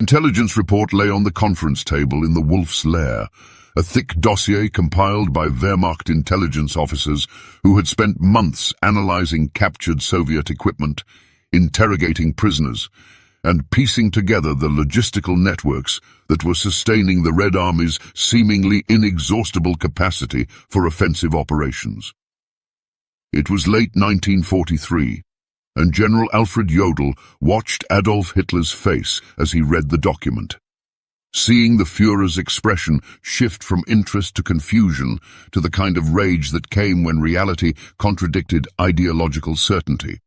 intelligence report lay on the conference table in the Wolf's Lair, a thick dossier compiled by Wehrmacht intelligence officers who had spent months analyzing captured Soviet equipment, interrogating prisoners, and piecing together the logistical networks that were sustaining the Red Army's seemingly inexhaustible capacity for offensive operations. It was late 1943, and General Alfred Jodl watched Adolf Hitler's face as he read the document. Seeing the Führer's expression shift from interest to confusion to the kind of rage that came when reality contradicted ideological certainty.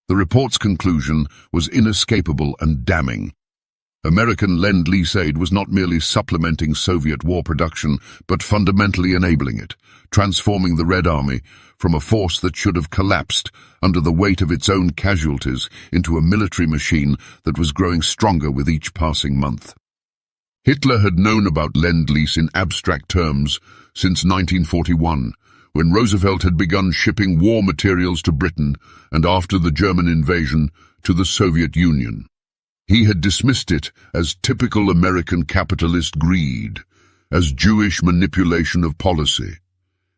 The report's conclusion was inescapable and damning. American Lend-Lease aid was not merely supplementing Soviet war production, but fundamentally enabling it, transforming the Red Army from a force that should have collapsed under the weight of its own casualties into a military machine that was growing stronger with each passing month. Hitler had known about Lend-Lease in abstract terms since 1941, when Roosevelt had begun shipping war materials to Britain and, after the German invasion, to the Soviet Union. He had dismissed it as typical American capitalist greed, as Jewish manipulation of policy,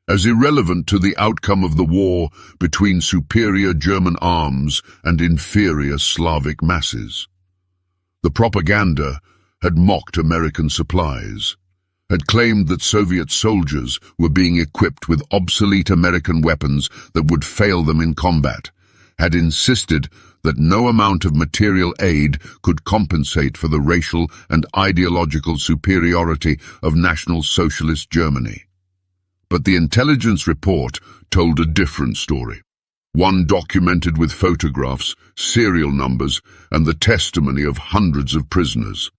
as irrelevant to the outcome of the war between superior German arms and inferior Slavic masses. The propaganda had mocked American supplies, had claimed that Soviet soldiers were being equipped with obsolete American weapons that would fail them in combat, had insisted that no amount of material aid could compensate for the racial and ideological superiority of National Socialist Germany. But the intelligence report told a different story, one documented with photographs, serial numbers, and the testimony of hundreds of prisoners.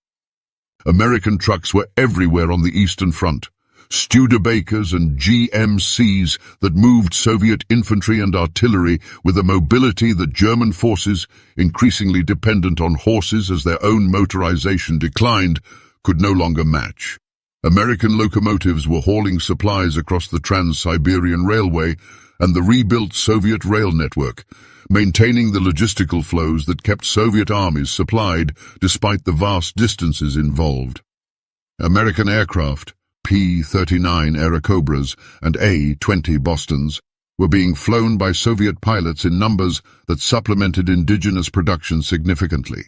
American trucks were everywhere on the Eastern Front, Studebakers and GMCs that moved Soviet infantry and artillery with a mobility that German forces, increasingly dependent on horses as their own motorization declined, could no longer match. American locomotives were hauling supplies across the Trans-Siberian Railway and the rebuilt Soviet rail network, maintaining the logistical flows that kept Soviet armies supplied despite the vast distances involved. American aircraft, P-39 Airacobras and A-20 Bostons, were being flown by Soviet pilots in numbers that supplemented indigenous production significantly.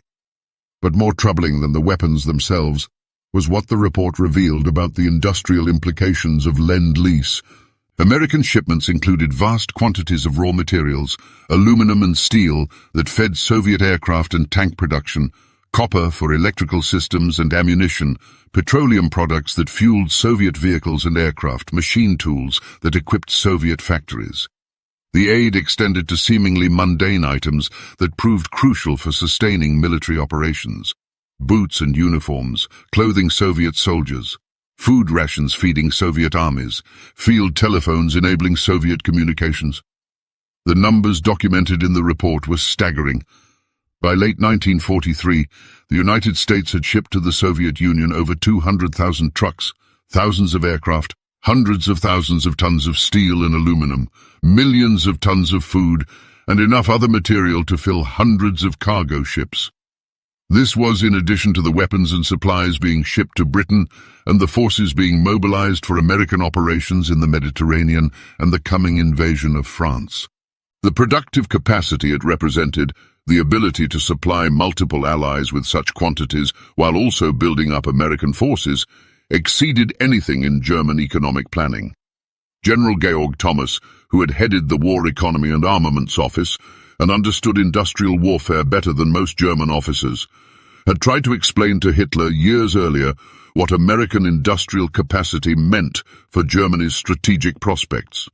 But more troubling than the weapons themselves was what the report revealed about the industrial implications of Lend-Lease. American shipments included vast quantities of raw materials, aluminum and steel that fed Soviet aircraft and tank production, copper for electrical systems and ammunition, petroleum products that fueled Soviet vehicles and aircraft, machine tools that equipped Soviet factories. The aid extended to seemingly mundane items that proved crucial for sustaining military operations. Boots and uniforms, clothing Soviet soldiers, food rations feeding Soviet armies, field telephones enabling Soviet communications. The numbers documented in the report were staggering. By late 1943, the United States had shipped to the Soviet Union over 200,000 trucks, thousands of aircraft, hundreds of thousands of tons of steel and aluminum, millions of tons of food, and enough other material to fill hundreds of cargo ships. This was in addition to the weapons and supplies being shipped to Britain and the forces being mobilized for American operations in the Mediterranean and the coming invasion of France. The productive capacity it represented, the ability to supply multiple allies with such quantities while also building up American forces, exceeded anything in German economic planning. General Georg Thomas, who had headed the War Economy and Armaments Office and understood industrial warfare better than most German officers, had tried to explain to Hitler years earlier what American industrial capacity meant for Germany's strategic prospects.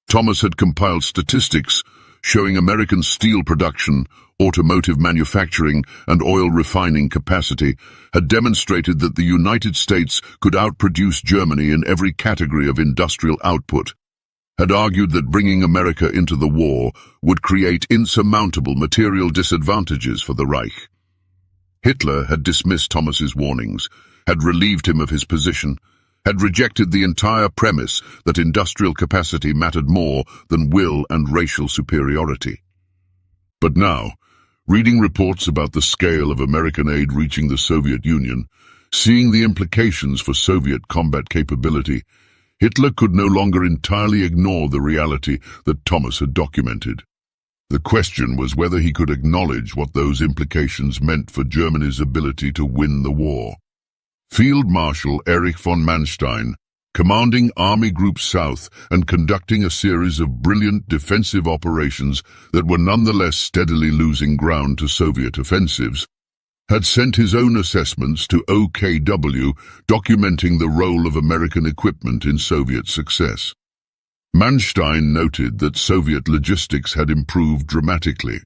Thomas had compiled statistics showing American steel production, automotive manufacturing, and oil refining capacity had demonstrated that the United States could outproduce Germany in every category of industrial output, had argued that bringing America into the war would create insurmountable material disadvantages for the Reich. Hitler had dismissed Thomas's warnings, had relieved him of his position, had rejected the entire premise that industrial capacity mattered more than will and racial superiority. But now, Reading reports about the scale of American aid reaching the Soviet Union, seeing the implications for Soviet combat capability, Hitler could no longer entirely ignore the reality that Thomas had documented. The question was whether he could acknowledge what those implications meant for Germany's ability to win the war. Field Marshal Erich von Manstein, commanding Army Group South and conducting a series of brilliant defensive operations that were nonetheless steadily losing ground to Soviet offensives, had sent his own assessments to OKW documenting the role of American equipment in Soviet success. Manstein noted that Soviet logistics had improved dramatically,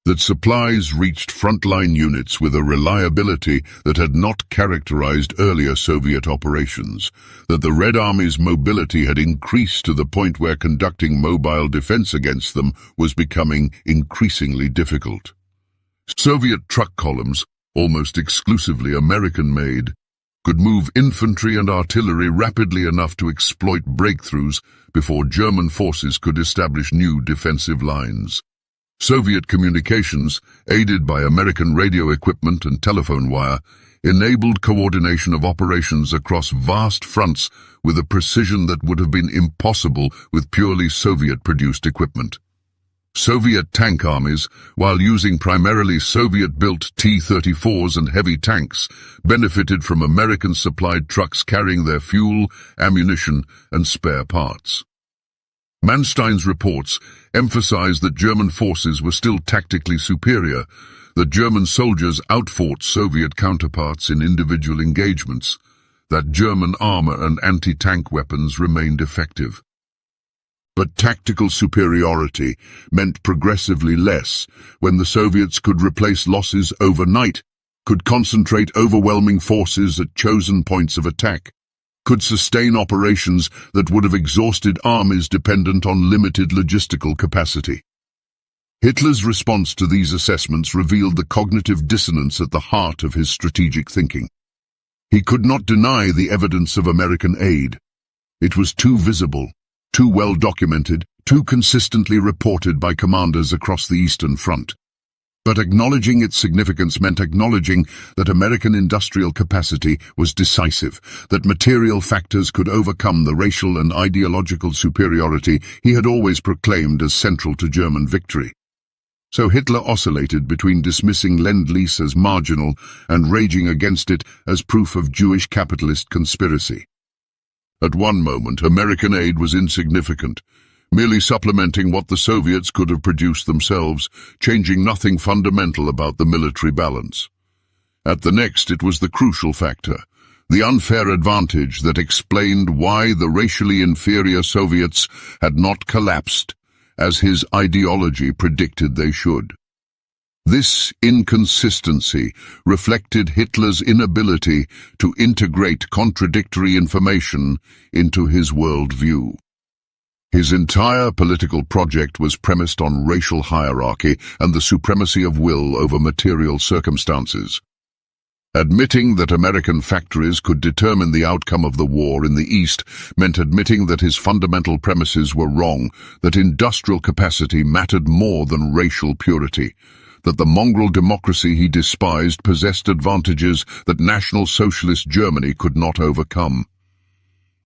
that supplies reached frontline units with a reliability that had not characterized earlier Soviet operations, that the Red Army's mobility had increased to the point where conducting mobile defense against them was becoming increasingly difficult. Soviet truck columns, almost exclusively American-made, could move infantry and artillery rapidly enough to exploit breakthroughs before German forces could establish new defensive lines. Soviet communications, aided by American radio equipment and telephone wire, enabled coordination of operations across vast fronts with a precision that would have been impossible with purely Soviet-produced equipment. Soviet tank armies, while using primarily Soviet-built T-34s and heavy tanks, benefited from American-supplied trucks carrying their fuel, ammunition, and spare parts. Manstein's reports emphasized that German forces were still tactically superior, that German soldiers outfought Soviet counterparts in individual engagements, that German armor and anti-tank weapons remained effective. But tactical superiority meant progressively less when the Soviets could replace losses overnight, could concentrate overwhelming forces at chosen points of attack, could sustain operations that would have exhausted armies dependent on limited logistical capacity. Hitler's response to these assessments revealed the cognitive dissonance at the heart of his strategic thinking. He could not deny the evidence of American aid. It was too visible, too well documented, too consistently reported by commanders across the Eastern Front. But acknowledging its significance meant acknowledging that American industrial capacity was decisive, that material factors could overcome the racial and ideological superiority he had always proclaimed as central to German victory. So Hitler oscillated between dismissing Lend-Lease as marginal and raging against it as proof of Jewish capitalist conspiracy. At one moment, American aid was insignificant, merely supplementing what the Soviets could have produced themselves, changing nothing fundamental about the military balance. At the next, it was the crucial factor, the unfair advantage that explained why the racially inferior Soviets had not collapsed, as his ideology predicted they should. This inconsistency reflected Hitler's inability to integrate contradictory information into his worldview. His entire political project was premised on racial hierarchy and the supremacy of will over material circumstances. Admitting that American factories could determine the outcome of the war in the East meant admitting that his fundamental premises were wrong, that industrial capacity mattered more than racial purity, that the mongrel democracy he despised possessed advantages that National Socialist Germany could not overcome.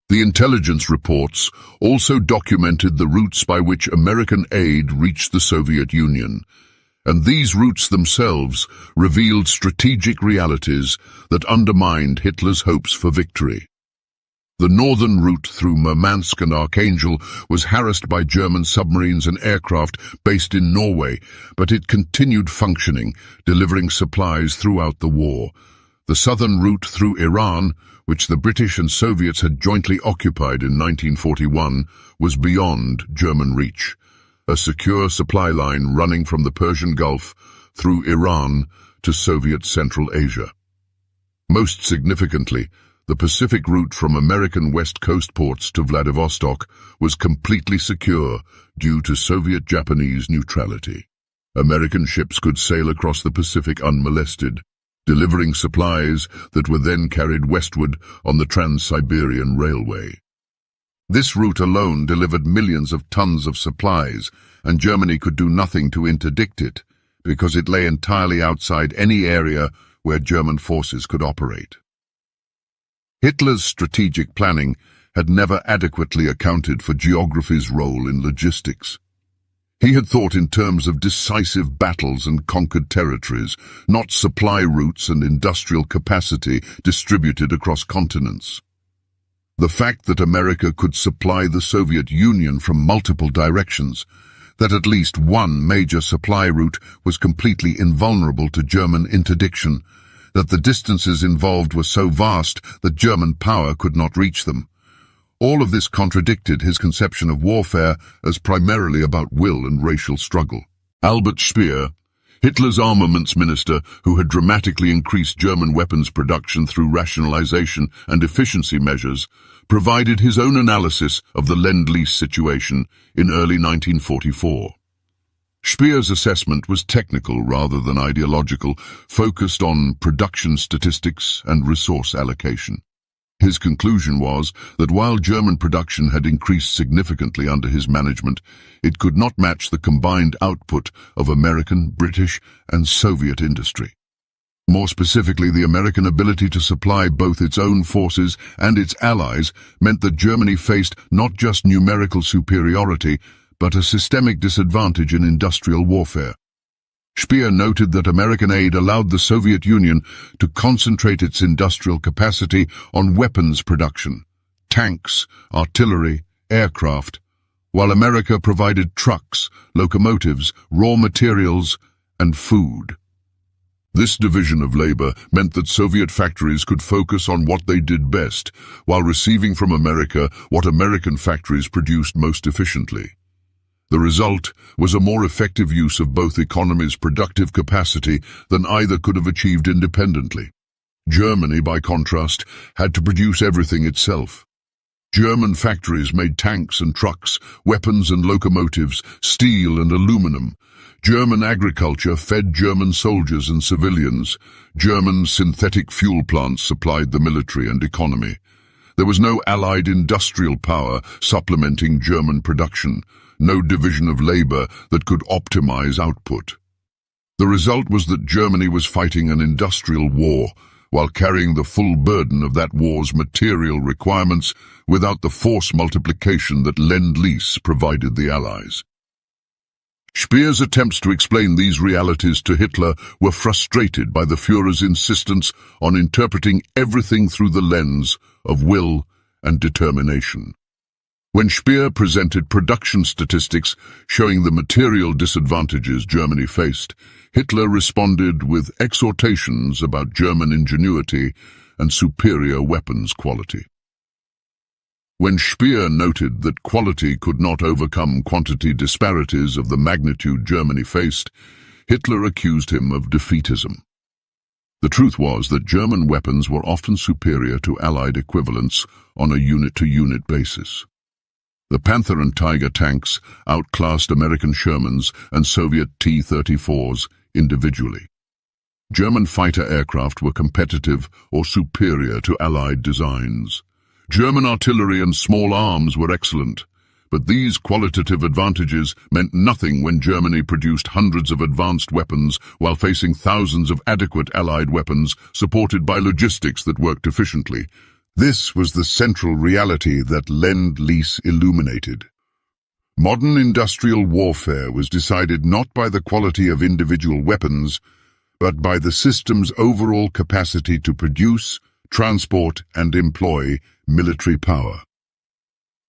The intelligence reports also documented the routes by which American aid reached the Soviet Union, and these routes themselves revealed strategic realities that undermined Hitler's hopes for victory. The northern route through Murmansk and Archangel was harassed by German submarines and aircraft based in Norway, but it continued functioning, delivering supplies throughout the war. The southern route through Iran, which the British and Soviets had jointly occupied in 1941, was beyond German reach, a secure supply line running from the Persian Gulf through Iran to Soviet Central Asia. Most significantly, the Pacific route from American West Coast ports to Vladivostok was completely secure due to Soviet-Japanese neutrality. American ships could sail across the Pacific unmolested, delivering supplies that were then carried westward on the Trans-Siberian Railway. This route alone delivered millions of tons of supplies, and Germany could do nothing to interdict it, because it lay entirely outside any area where German forces could operate. Hitler's strategic planning had never adequately accounted for geography's role in logistics. He had thought in terms of decisive battles and conquered territories, not supply routes and industrial capacity distributed across continents. The fact that America could supply the Soviet Union from multiple directions, that at least one major supply route was completely invulnerable to German interdiction, that the distances involved were so vast that German power could not reach them. All of this contradicted his conception of warfare as primarily about will and racial struggle. Albert Speer, Hitler's armaments minister, who had dramatically increased German weapons production through rationalization and efficiency measures, provided his own analysis of the Lend-Lease situation in early 1944. Speer's assessment was technical rather than ideological, focused on production statistics and resource allocation. His conclusion was that while German production had increased significantly under his management, it could not match the combined output of American, British, and Soviet industry. More specifically, the American ability to supply both its own forces and its allies meant that Germany faced not just numerical superiority, but a systemic disadvantage in industrial warfare. Speer noted that American aid allowed the Soviet Union to concentrate its industrial capacity on weapons production, tanks, artillery, aircraft, while America provided trucks, locomotives, raw materials, and food. This division of labor meant that Soviet factories could focus on what they did best, while receiving from America what American factories produced most efficiently. The result was a more effective use of both economies' productive capacity than either could have achieved independently. Germany, by contrast, had to produce everything itself. German factories made tanks and trucks, weapons and locomotives, steel and aluminum. German agriculture fed German soldiers and civilians. German synthetic fuel plants supplied the military and economy. There was no Allied industrial power supplementing German production, no division of labor that could optimize output. The result was that Germany was fighting an industrial war while carrying the full burden of that war's material requirements without the force multiplication that Lend-Lease provided the Allies. Speer's attempts to explain these realities to Hitler were frustrated by the Führer's insistence on interpreting everything through the lens of will and determination. When Speer presented production statistics showing the material disadvantages Germany faced, Hitler responded with exhortations about German ingenuity and superior weapons quality. When Speer noted that quality could not overcome quantity disparities of the magnitude Germany faced, Hitler accused him of defeatism. The truth was that German weapons were often superior to Allied equivalents on a unit-to-unit basis. The Panther and Tiger tanks outclassed American Shermans and Soviet T-34s individually. German fighter aircraft were competitive or superior to Allied designs. German artillery and small arms were excellent, but these qualitative advantages meant nothing when Germany produced hundreds of advanced weapons while facing thousands of adequate Allied weapons supported by logistics that worked efficiently. This was the central reality that Lend-Lease illuminated. Modern industrial warfare was decided not by the quality of individual weapons, but by the system's overall capacity to produce, transport, and employ military power.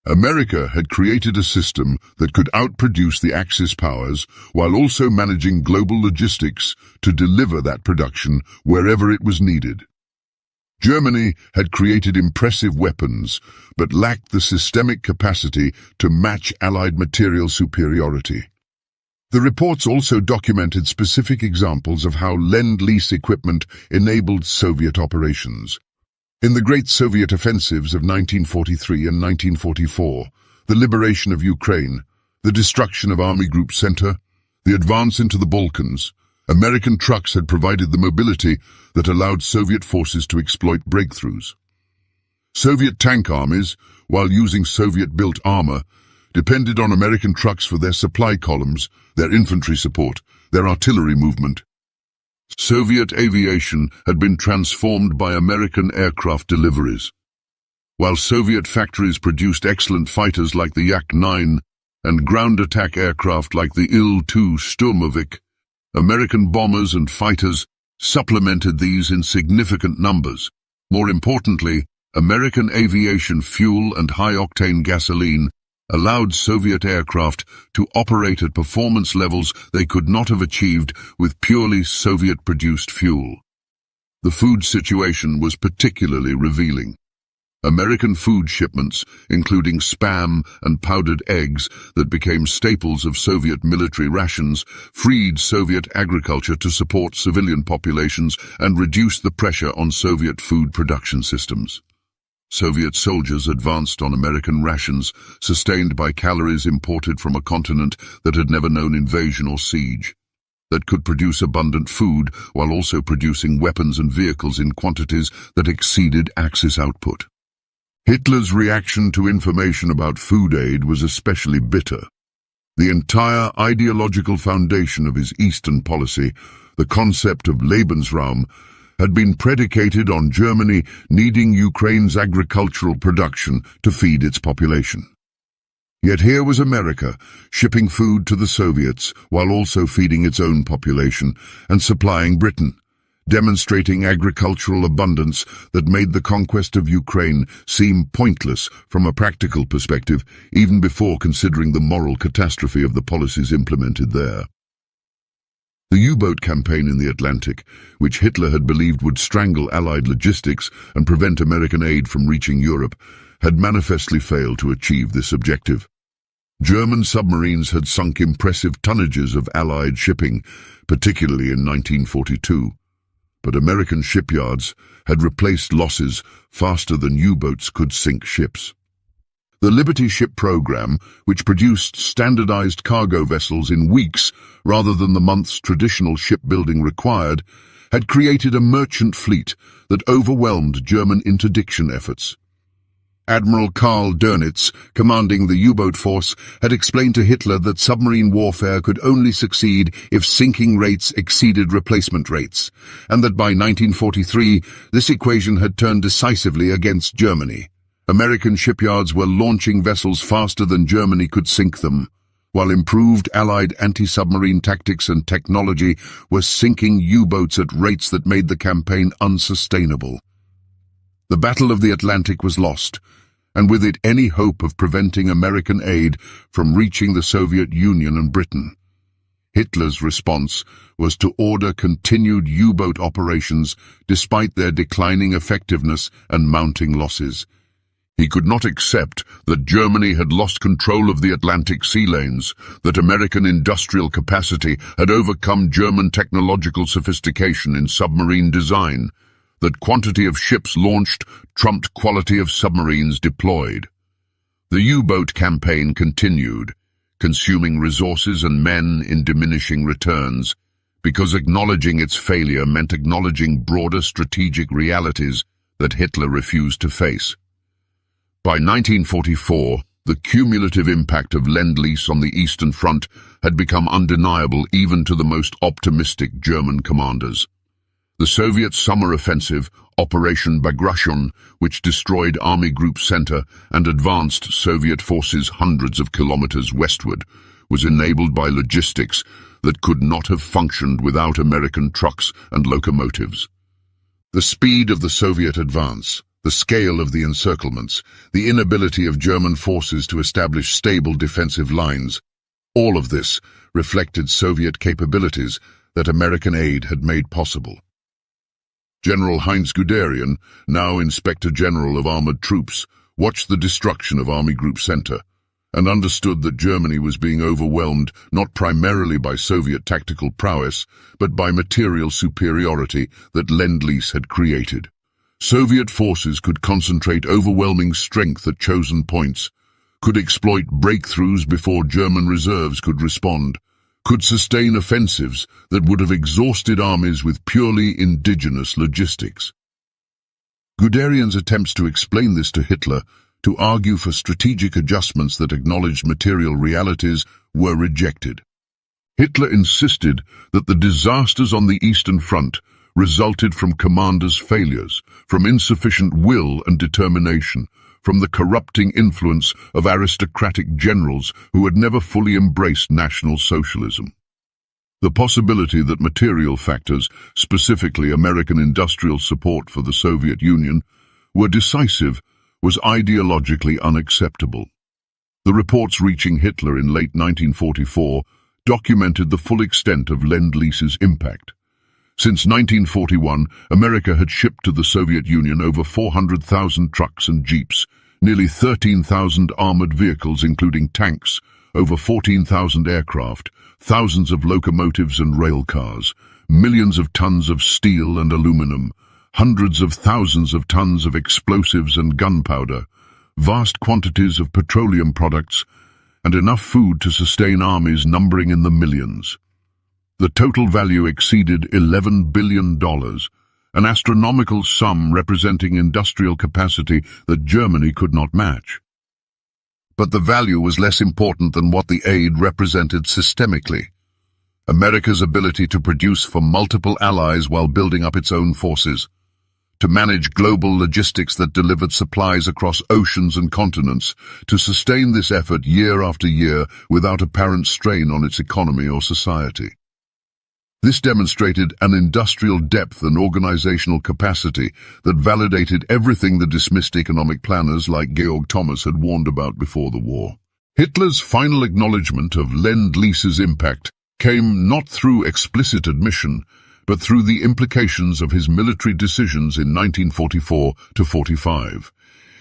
America had created a system that could outproduce the Axis powers while also managing global logistics to deliver that production wherever it was needed. Germany had created impressive weapons, but lacked the systemic capacity to match Allied material superiority. The reports also documented specific examples of how Lend-Lease equipment enabled Soviet operations. In the Great Soviet Offensives of 1943 and 1944, the liberation of Ukraine, the destruction of Army Group Center, the advance into the Balkans, American trucks had provided the mobility that allowed Soviet forces to exploit breakthroughs. Soviet tank armies, while using Soviet-built armor, depended on American trucks for their supply columns, their infantry support, their artillery movement. Soviet aviation had been transformed by American aircraft deliveries. While Soviet factories produced excellent fighters like the Yak-9 and ground attack aircraft like the Il-2 Sturmovik, American bombers and fighters supplemented these in significant numbers. More importantly, American aviation fuel and high-octane gasoline allowed Soviet aircraft to operate at performance levels they could not have achieved with purely Soviet-produced fuel. The food situation was particularly revealing. American food shipments, including Spam and powdered eggs that became staples of Soviet military rations, freed Soviet agriculture to support civilian populations and reduce the pressure on Soviet food production systems. Soviet soldiers advanced on American rations, sustained by calories imported from a continent that had never known invasion or siege, that could produce abundant food while also producing weapons and vehicles in quantities that exceeded Axis output. Hitler's reaction to information about food aid was especially bitter. The entire ideological foundation of his Eastern policy, the concept of Lebensraum, had been predicated on Germany needing Ukraine's agricultural production to feed its population. Yet here was America, shipping food to the Soviets while also feeding its own population and supplying Britain, demonstrating agricultural abundance that made the conquest of Ukraine seem pointless from a practical perspective, even before considering the moral catastrophe of the policies implemented there. The U-boat campaign in the Atlantic, which Hitler had believed would strangle Allied logistics and prevent American aid from reaching Europe, had manifestly failed to achieve this objective. German submarines had sunk impressive tonnages of Allied shipping, particularly in 1942. But American shipyards had replaced losses faster than U-boats could sink ships. The Liberty ship program, which produced standardized cargo vessels in weeks rather than the months traditional shipbuilding required, had created a merchant fleet that overwhelmed German interdiction efforts. Admiral Karl Dönitz, commanding the U-boat force, had explained to Hitler that submarine warfare could only succeed if sinking rates exceeded replacement rates, and that by 1943 this equation had turned decisively against Germany. American shipyards were launching vessels faster than Germany could sink them, while improved Allied anti-submarine tactics and technology were sinking U-boats at rates that made the campaign unsustainable. The Battle of the Atlantic was lost, and with it any hope of preventing American aid from reaching the Soviet Union and Britain. Hitler's response was to order continued U-boat operations despite their declining effectiveness and mounting losses. He could not accept that Germany had lost control of the Atlantic sea lanes, that American industrial capacity had overcome German technological sophistication in submarine design, that quantity of ships launched trumped quality of submarines deployed. The U-boat campaign continued, consuming resources and men in diminishing returns, because acknowledging its failure meant acknowledging broader strategic realities that Hitler refused to face. By 1944, the cumulative impact of Lend-Lease on the Eastern Front had become undeniable even to the most optimistic German commanders. The Soviet summer offensive, Operation Bagration, which destroyed Army Group Center and advanced Soviet forces hundreds of kilometers westward, was enabled by logistics that could not have functioned without American trucks and locomotives. The speed of the Soviet advance, the scale of the encirclements, the inability of German forces to establish stable defensive lines, all of this reflected Soviet capabilities that American aid had made possible. General Heinz Guderian, now Inspector General of Armored Troops, watched the destruction of Army Group Center and understood that Germany was being overwhelmed not primarily by Soviet tactical prowess, but by material superiority that Lend-Lease had created. Soviet forces could concentrate overwhelming strength at chosen points, could exploit breakthroughs before German reserves could respond, could sustain offensives that would have exhausted armies with purely indigenous logistics. Guderian's attempts to explain this to Hitler to argue for strategic adjustments that acknowledged material realities were rejected. Hitler insisted that the disasters on the Eastern Front resulted from commanders' failures, from insufficient will and determination, from the corrupting influence of aristocratic generals who had never fully embraced National Socialism. The possibility that material factors, specifically American industrial support for the Soviet Union, were decisive was ideologically unacceptable. The reports reaching Hitler in late 1944 documented the full extent of Lend-Lease's impact. Since 1941, America had shipped to the Soviet Union over 400,000 trucks and jeeps, nearly 13,000 armored vehicles including tanks, over 14,000 aircraft, thousands of locomotives and rail cars, millions of tons of steel and aluminum, hundreds of thousands of tons of explosives and gunpowder, vast quantities of petroleum products, and enough food to sustain armies numbering in the millions. The total value exceeded $11 billion, an astronomical sum representing industrial capacity that Germany could not match. But the value was less important than what the aid represented systemically. America's ability to produce for multiple allies while building up its own forces, to manage global logistics that delivered supplies across oceans and continents, to sustain this effort year after year without apparent strain on its economy or society. This demonstrated an industrial depth and organizational capacity that validated everything the dismissed economic planners like Georg Thomas had warned about before the war. Hitler's final acknowledgement of Lend-Lease's impact came not through explicit admission, but through the implications of his military decisions in 1944 to 45.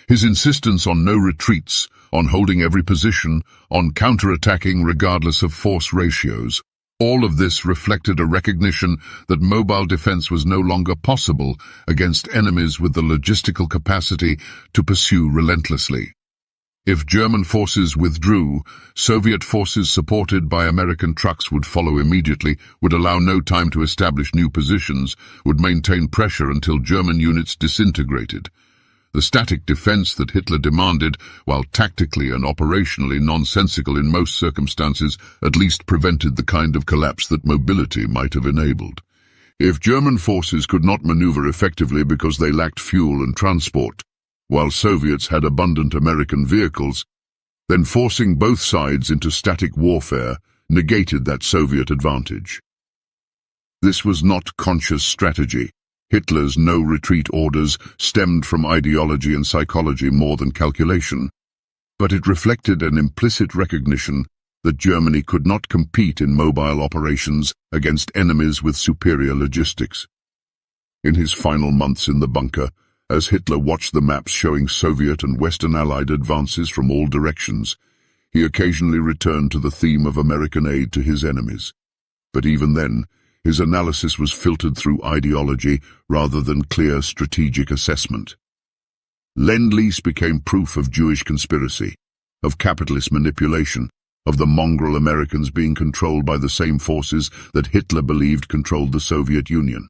His insistence on no retreats, on holding every position, on counterattacking regardless of force ratios, all of this reflected a recognition that mobile defense was no longer possible against enemies with the logistical capacity to pursue relentlessly. If German forces withdrew, Soviet forces supported by American trucks would follow immediately, would allow no time to establish new positions, would maintain pressure until German units disintegrated. The static defense that Hitler demanded, while tactically and operationally nonsensical in most circumstances, at least prevented the kind of collapse that mobility might have enabled. If German forces could not maneuver effectively because they lacked fuel and transport, while Soviets had abundant American vehicles, then forcing both sides into static warfare negated that Soviet advantage. This was not conscious strategy. Hitler's no-retreat orders stemmed from ideology and psychology more than calculation, but it reflected an implicit recognition that Germany could not compete in mobile operations against enemies with superior logistics. In his final months in the bunker, as Hitler watched the maps showing Soviet and Western Allied advances from all directions, he occasionally returned to the theme of American aid to his enemies. But even then, his analysis was filtered through ideology rather than clear strategic assessment. Lend-Lease became proof of Jewish conspiracy, of capitalist manipulation, of the mongrel Americans being controlled by the same forces that Hitler believed controlled the Soviet Union.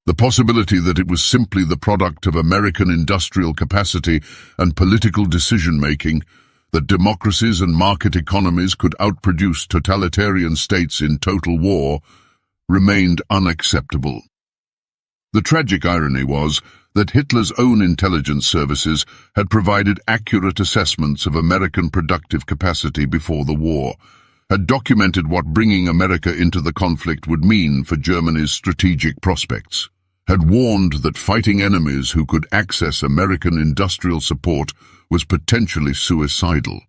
The possibility that it was simply the product of American industrial capacity and political decision-making, that democracies and market economies could outproduce totalitarian states in total war, remained unacceptable. The tragic irony was that Hitler's own intelligence services had provided accurate assessments of American productive capacity before the war, had documented what bringing America into the conflict would mean for Germany's strategic prospects, had warned that fighting enemies who could access American industrial support was potentially suicidal.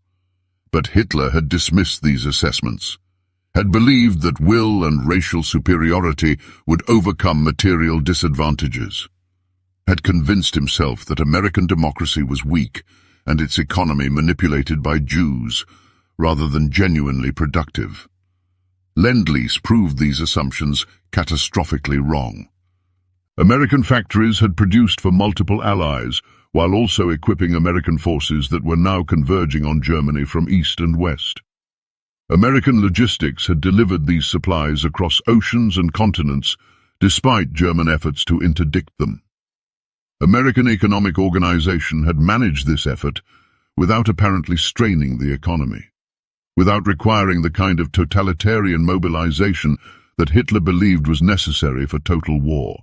But Hitler had dismissed these assessments, had believed that will and racial superiority would overcome material disadvantages, had convinced himself that American democracy was weak and its economy manipulated by Jews rather than genuinely productive. Lend-Lease proved these assumptions catastrophically wrong. American factories had produced for multiple allies, while also equipping American forces that were now converging on Germany from east and west. American logistics had delivered these supplies across oceans and continents, despite German efforts to interdict them. American economic organization had managed this effort, without apparently straining the economy, without requiring the kind of totalitarian mobilization that Hitler believed was necessary for total war.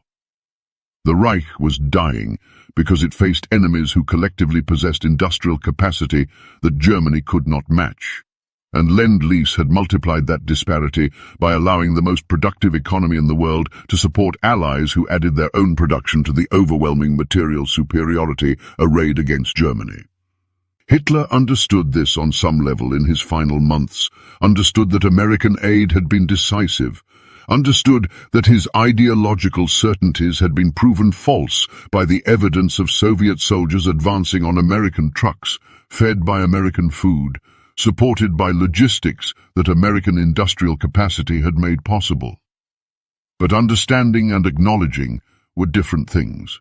The Reich was dying because it faced enemies who collectively possessed industrial capacity that Germany could not match. And Lend-Lease had multiplied that disparity by allowing the most productive economy in the world to support allies who added their own production to the overwhelming material superiority arrayed against Germany. Hitler understood this on some level in his final months, understood that American aid had been decisive, understood that his ideological certainties had been proven false by the evidence of Soviet soldiers advancing on American trucks, fed by American food, supported by logistics that American industrial capacity had made possible. But understanding and acknowledging were different things.